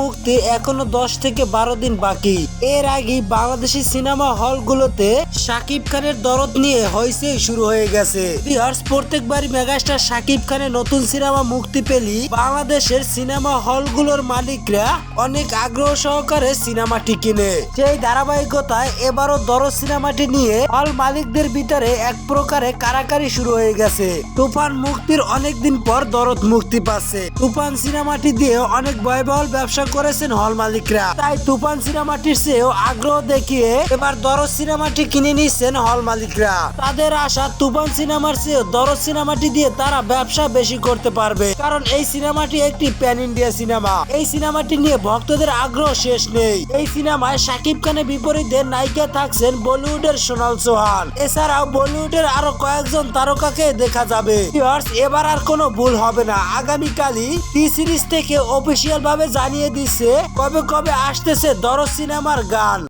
মুক্তি এখনো 10 থেকে 12 দিন বাকি। এর আগে বাংলাদেশি সিনেমা হলগুলোতে শাকিব খানের দরদ নিয়ে হইছে শুরু হয়ে গেছে। প্রত্যেকবারই মেগাস্টার শাকিব খানের নতুন সিনেমা মুক্তি পেলি বাংলাদেশের সিনেমা হলগুলোর মালিকরা অনেক আগ্রহ সহকারে সিনেমাটি কিনে। সেই ধারাবাহিকতায় এবারও দরদ সিনেমাটি নিয়ে হল মালিকদের ভিতরে এক প্রকারে কারাকারি শুরু হয়ে গেছে। তুফান মুক্তির অনেকদিন পর দরদ মুক্তি পাচ্ছে। তুফান সিনেমাটি দিয়ে অনেক ব্যয়বহুল ব্যবসা করেছেন হল মালিকরা, তাই তুফান সিনেমাটির চেয়েও আগ্রহ দেখিয়ে এবার দরদ সিনেমাটি কিনে নিচ্ছেন হল মালিকরা। তাদের আশা তুফান সিনেমার চেয়ে দরদ সিনেমাটি দিয়ে তারা ব্যবসা বেশি করতে পারবে, কারণ এই সিনেমাটি একটি প্যান ইন্ডিয়া সিনেমা। এই সিনেমাটি নিয়ে ভক্তদের আগ্রহ শেষ নেই। এই সিনেমায় শাকিব খানের বিপরীতে নায়িকা থাকছেন বলিউডের সোনাল চৌহান। এছাড়াও বলিউডের আরো কয়েকজন তারকাকে দেখা যাবে। এবার আর কোনো ভুল হবে না। আগামীকালই টি সিরিজ থেকে অফিসিয়াল ভাবে জানিয়ে দিচ্ছে কবে কবে আসতেছে দরদ সিনেমার গান।